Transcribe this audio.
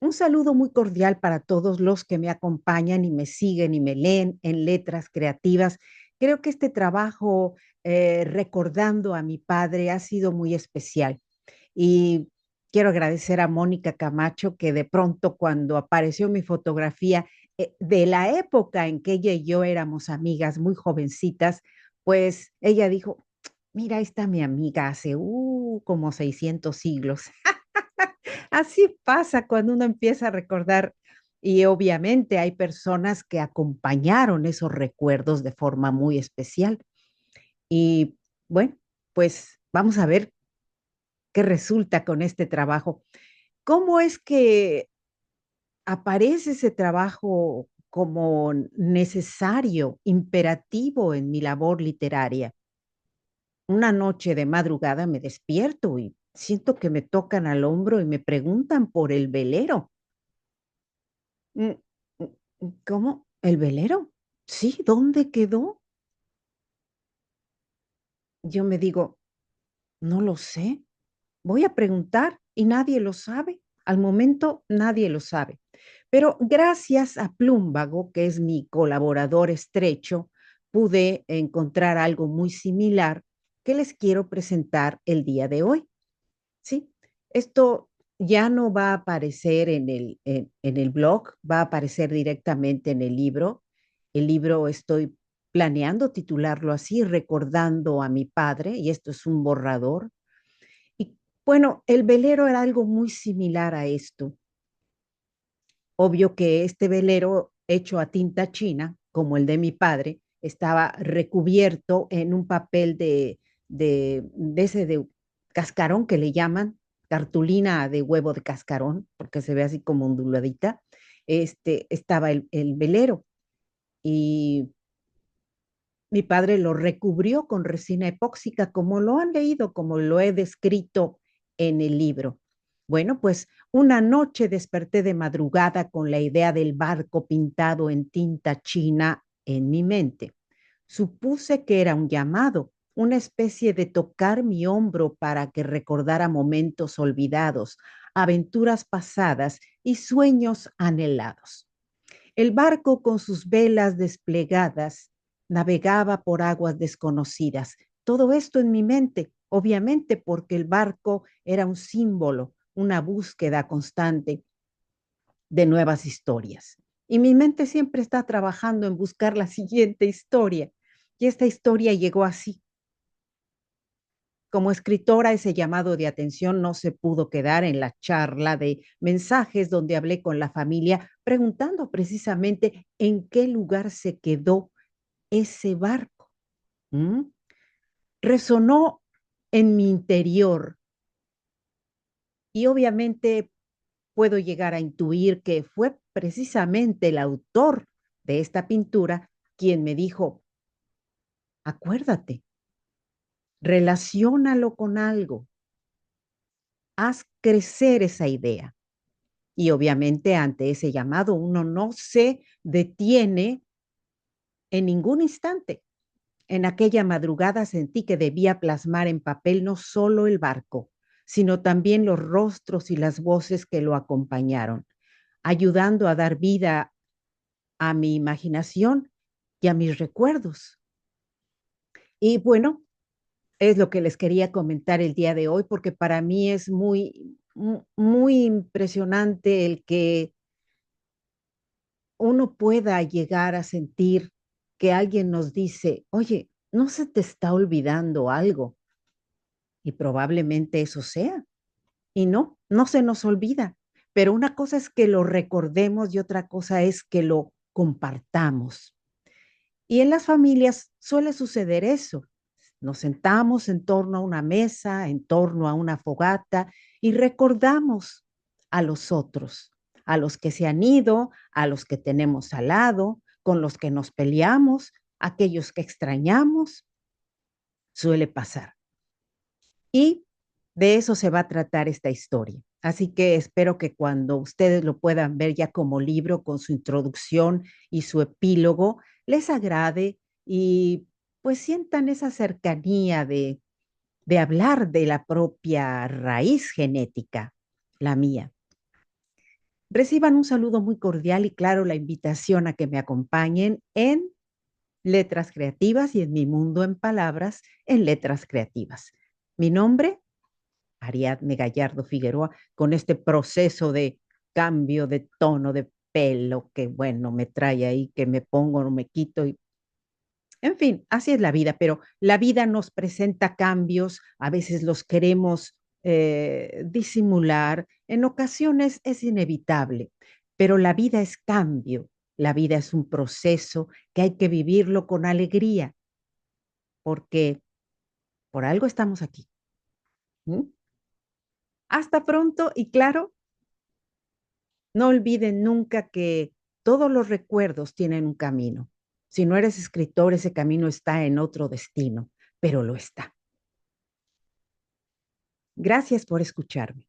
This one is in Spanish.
Un saludo muy cordial para todos los que me acompañan y me siguen y me leen en Letras Creativas. Creo que este trabajo, recordando a mi padre, ha sido muy especial. Y quiero agradecer a Mónica Camacho que de pronto cuando apareció mi fotografía de la época en que ella y yo éramos amigas muy jovencitas, pues ella dijo, mira, ahí está mi amiga hace como 600 siglos. Así pasa cuando uno empieza a recordar y obviamente hay personas que acompañaron esos recuerdos de forma muy especial. Y bueno, pues vamos a ver qué resulta con este trabajo. ¿Cómo es que aparece ese trabajo como necesario, imperativo en mi labor literaria? Una noche de madrugada me despierto y siento que me tocan al hombro y me preguntan por el velero. Mm, ¿Cómo? ¿El velero? Sí, ¿dónde quedó? Yo me digo, no lo sé. Voy a preguntar y nadie lo sabe. Al momento nadie lo sabe. Pero gracias a Plúmbago, que es mi colaborador estrecho, pude encontrar algo muy similar que les quiero presentar el día de hoy. ¿Sí? Esto ya no va a aparecer en el blog, va a aparecer directamente en el libro. El libro estoy planeando titularlo así, Recordando a mi padre, y esto es un borrador. Y bueno, el velero era algo muy similar a esto. Obvio que este velero hecho a tinta china, como el de mi padre, estaba recubierto en un papel de ese de cascarón que le llaman, cartulina de huevo de cascarón, porque se ve así como onduladita. Estaba el velero y mi padre lo recubrió con resina epóxica, como lo han leído, como lo he descrito en el libro. Bueno, pues una noche desperté de madrugada con la idea del barco pintado en tinta china en mi mente. Supuse que era un llamado, una especie de tocar mi hombro para que recordara momentos olvidados, aventuras pasadas y sueños anhelados. El barco con sus velas desplegadas navegaba por aguas desconocidas. Todo esto en mi mente, obviamente porque el barco era un símbolo, una búsqueda constante de nuevas historias. Y mi mente siempre está trabajando en buscar la siguiente historia. Y esta historia llegó así. Como escritora, ese llamado de atención no se pudo quedar en la charla de mensajes donde hablé con la familia preguntando precisamente en qué lugar se quedó ese barco. ¿Mm? Resonó en mi interior y obviamente puedo llegar a intuir que fue precisamente el autor de esta pintura quien me dijo, acuérdate, relaciónalo con algo, haz crecer esa idea. Y obviamente ante ese llamado uno no se detiene en ningún instante. En aquella madrugada sentí que debía plasmar en papel no solo el barco, sino también los rostros y las voces que lo acompañaron, ayudando a dar vida a mi imaginación y a mis recuerdos. Y bueno, es lo que les quería comentar el día de hoy, porque para mí es muy impresionante el que uno pueda llegar a sentir que alguien nos dice, oye, no se te está olvidando algo, y probablemente eso sea. Y no, no se nos olvida. Pero una cosa es que lo recordemos y otra cosa es que lo compartamos. Y en las familias suele suceder eso. Nos sentamos en torno a una mesa, en torno a una fogata y recordamos a los otros, a los que se han ido, a los que tenemos al lado, con los que nos peleamos, aquellos que extrañamos. Suele pasar. Y de eso se va a tratar esta historia. Así que espero que cuando ustedes lo puedan ver ya como libro con su introducción y su epílogo, les agrade y pues sientan esa cercanía de hablar de la propia raíz genética, la mía. Reciban un saludo muy cordial y claro la invitación a que me acompañen en Letras Creativas y en mi mundo en palabras en Letras Creativas. Mi nombre, Ariadne Gallardo Figueroa, con este proceso de cambio de tono de pelo que, bueno, me trae ahí, que me pongo, no me quito y en fin, así es la vida, pero la vida nos presenta cambios, a veces los queremos disimular, en ocasiones es inevitable, pero la vida es cambio, la vida es un proceso que hay que vivirlo con alegría, porque por algo estamos aquí. ¿Mm? Hasta pronto y claro, no olviden nunca que todos los recuerdos tienen un camino. Si no eres escritor, ese camino está en otro destino, pero lo está. Gracias por escucharme.